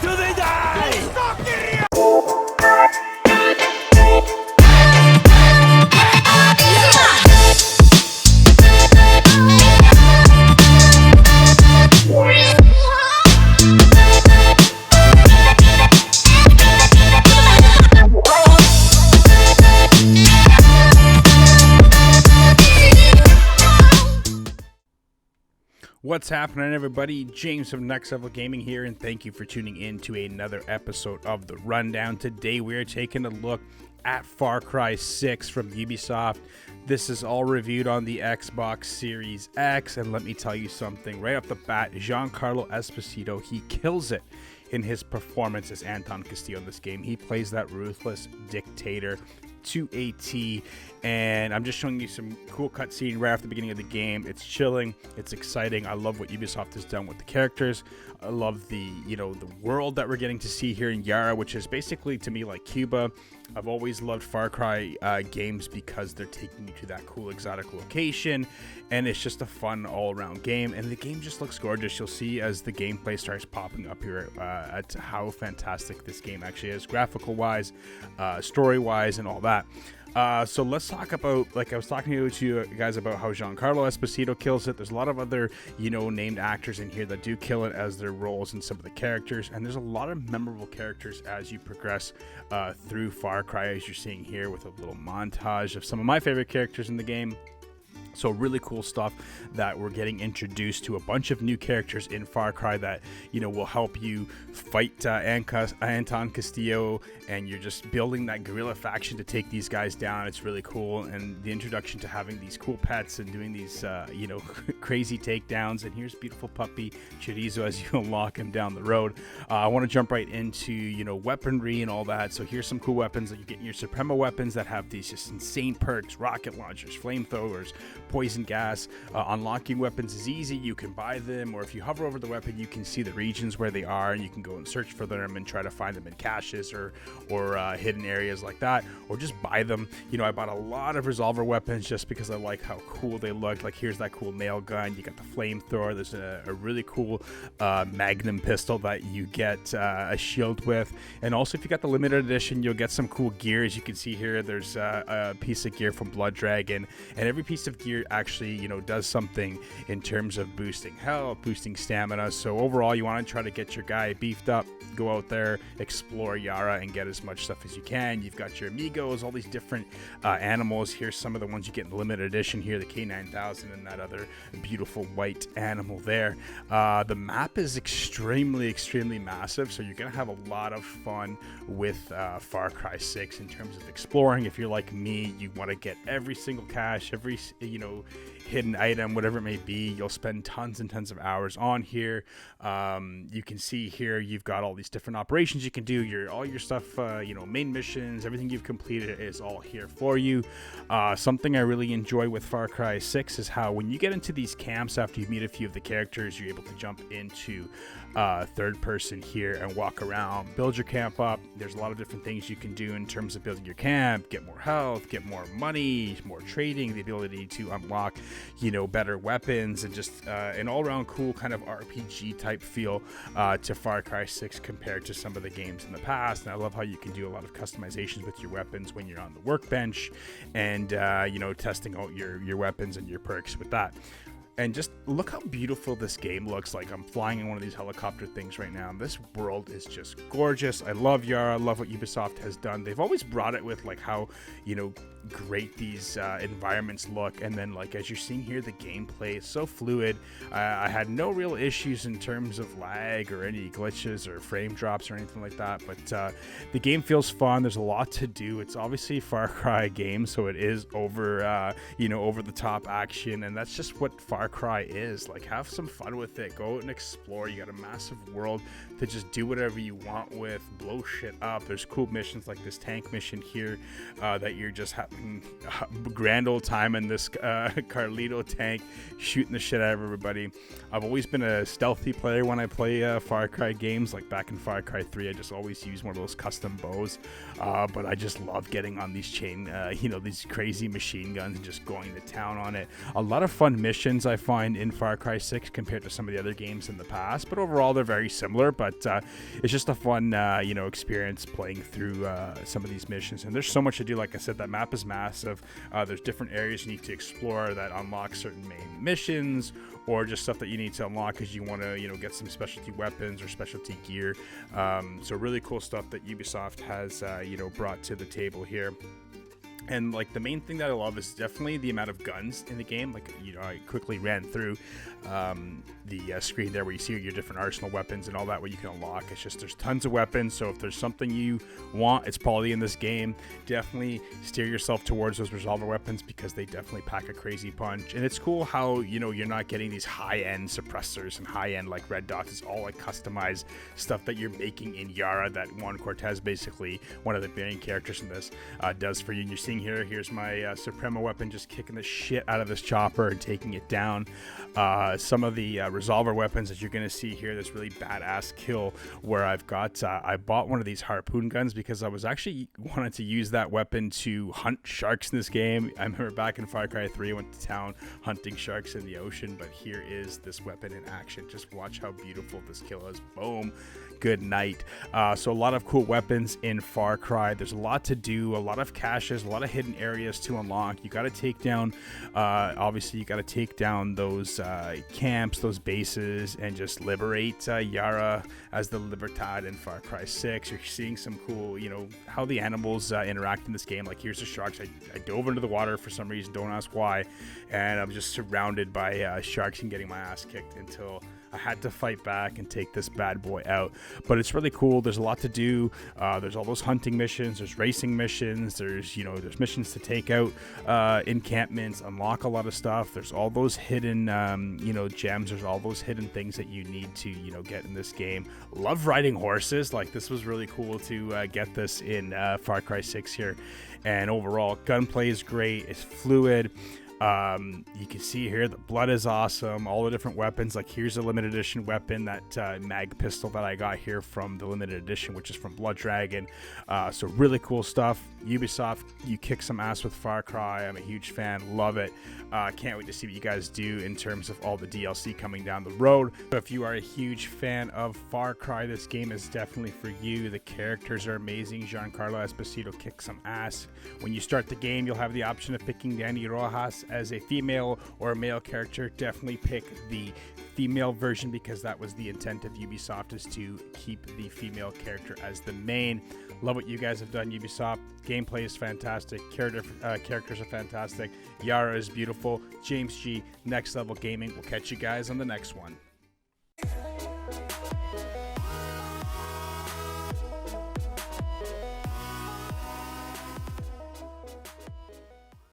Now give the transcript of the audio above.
till they die! What's happening, everybody? James from Next Level Gaming here, and thank you for tuning in to another episode of The Rundown. Today we are taking a look at Far Cry 6 from Ubisoft. This is all reviewed on the Xbox Series X, and let me tell you something right off the bat, Giancarlo Esposito, he kills it in his performance as Anton Castillo in this game. He plays that ruthless dictator to a T, and I'm just showing you some cool cutscene right after the beginning of the game. It's chilling, it's exciting. I love what Ubisoft has done with the characters. I love the the world that we're getting to see here in Yara, which is basically to me like Cuba. I've always loved Far Cry games because they're taking you to that cool exotic location, and it's just a fun all-around game, and the game just looks gorgeous. You'll see as the gameplay starts popping up here at how fantastic this game actually is, graphical wise, story wise, and all that. So let's talk about, like I was talking to you guys about how Giancarlo Esposito kills it. There's a lot of other, named actors in here that do kill it as their roles in some of the characters. And there's a lot of memorable characters as you progress through Far Cry, as you're seeing here with a little montage of some of my favorite characters in the game. So really cool stuff that we're getting introduced to a bunch of new characters in Far Cry that, will help you fight Anton Castillo, and you're just building that guerrilla faction to take these guys down. It's really cool, and the introduction to having these cool pets and doing these, crazy takedowns. And here's beautiful puppy Chorizo as you unlock him down the road. I want to jump right into, weaponry and all that. So here's some cool weapons that you get in your Suprema weapons that have these just insane perks: rocket launchers, flamethrowers, poison gas. Unlocking weapons is easy. You can buy them, or if you hover over the weapon, you can see the regions where they are, and you can go and search for them and try to find them in caches or hidden areas like that, or just buy them. I bought a lot of revolver weapons just because I like how cool they look. Like here's that cool nail gun. You got the flamethrower. There's a really cool Magnum pistol that you get a shield with, and also if you got the limited edition, you'll get some cool gear. As you can see here, there's a piece of gear from Blood Dragon, and every piece of gear actually does something in terms of boosting health, boosting stamina. So overall, you want to try to get your guy beefed up, go out there, explore Yara, and get as much stuff as you can. You've got your amigos, all these different animals. Here's some of the ones you get in the limited edition here, the K9000 and that other beautiful white animal there. The map is extremely massive, so you're gonna have a lot of fun with Far Cry 6 in terms of exploring. If you're like me, you want to get every single cache, every hidden item, whatever it may be. You'll spend tons and tons of hours on here. You can see here you've got all these different operations you can do. All your stuff, main missions, everything you've completed is all here for you. Something I really enjoy with Far Cry 6 is how when you get into these camps after you meet a few of the characters, you're able to jump into third person here and walk around, build your camp up. There's a lot of different things you can do in terms of building your camp, get more health, get more money, more trading, the ability to unlock better weapons, and just an all-around cool kind of RPG type feel to Far Cry 6 compared to some of the games in the past. And I love how you can do a lot of customizations with your weapons when you're on the workbench, and testing out your weapons and your perks with that. And just look how beautiful this game looks. Like I'm flying in one of these helicopter things right now. This world is just gorgeous. I love Yara. I love what Ubisoft has done. They've always brought it with like how, great these environments look. And then like as you're seeing here, the gameplay is so fluid. I had no real issues in terms of lag or any glitches or frame drops or anything like that. But the game feels fun. There's a lot to do. It's obviously a Far Cry game, so it is over the top action. And that's just what Far Cry is. Like, have some fun with it. Go out and explore. You got a massive world to just do whatever you want with, blow shit up. There's cool missions like this tank mission here that you're just having a grand old time in this Carlito tank, shooting the shit out of everybody. I've always been a stealthy player when I play Far Cry games. Like back in Far Cry 3, I just always use one of those custom bows, but I just love getting on these these crazy machine guns and just going to town on it. A lot of fun missions I find in Far Cry 6 compared to some of the other games in the past, but overall they're very similar. But it's just a fun experience playing through some of these missions, and there's so much to do. Like I said, that map is massive. There's different areas you need to explore that unlock certain main missions, or just stuff that you need to unlock because you want to get some specialty weapons or specialty gear. So really cool stuff that Ubisoft has brought to the table here. And like the main thing that I love is definitely the amount of guns in the game. Like, I quickly ran through the screen there where you see your different arsenal weapons and all that, what you can unlock. It's just, there's tons of weapons. So if there's something you want, it's probably in this game. Definitely steer yourself towards those revolver weapons because they definitely pack a crazy punch. And it's cool how, you're not getting these high-end suppressors and high-end like red dots. It's all like customized stuff that you're making in Yara that Juan Cortez, basically one of the main characters in this, does for you. And you're seeing here's my Suprema weapon, just kicking the shit out of this chopper and taking it down. Some of the revolver weapons that you're going to see here, this really badass kill where I've got I bought one of these harpoon guns because I was actually wanted to use that weapon to hunt sharks in this game. I remember back in Far Cry 3 I went to town hunting sharks in the ocean, but here is this weapon in action. Just watch how beautiful this kill is. Boom, good night. So a lot of cool weapons in Far Cry. There's a lot to do, a lot of caches, a lot of hidden areas to unlock. You got to take down obviously you got to take down those camps, those bases, and just liberate Yara as the Libertad in Far Cry 6. You're seeing some cool, how the animals interact in this game. Like here's the sharks. I dove into the water for some reason, don't ask why, and I'm just surrounded by sharks and getting my ass kicked until I had to fight back and take this bad boy out. But it's really cool. There's a lot to do. There's all those hunting missions. There's racing missions. There's missions to take out encampments, unlock a lot of stuff. There's all those hidden gems. There's all those hidden things that you need to get in this game. Love riding horses. Like, this was really cool to get this in Far Cry 6 here. And overall, gunplay is great. It's fluid. You can see here the blood is awesome, all the different weapons. Like here's a limited edition weapon, that mag pistol that I got here from the limited edition, which is from Blood Dragon. So really cool stuff. Ubisoft, you kick some ass with Far Cry. I'm a huge fan, love it. Can't wait to see what you guys do in terms of all the DLC coming down the road. So if you are a huge fan of Far Cry, this game is definitely for you. The characters are amazing. Giancarlo Esposito kicks some ass. When you start the game, you'll have the option of picking Dani Rojas as a female or a male character. Definitely pick the female version because that was the intent of Ubisoft, is to keep the female character as the main. Love what you guys have done, Ubisoft. Gameplay is fantastic. Characters are fantastic. Yara is beautiful. James G, Next Level Gaming. We'll catch you guys on the next one.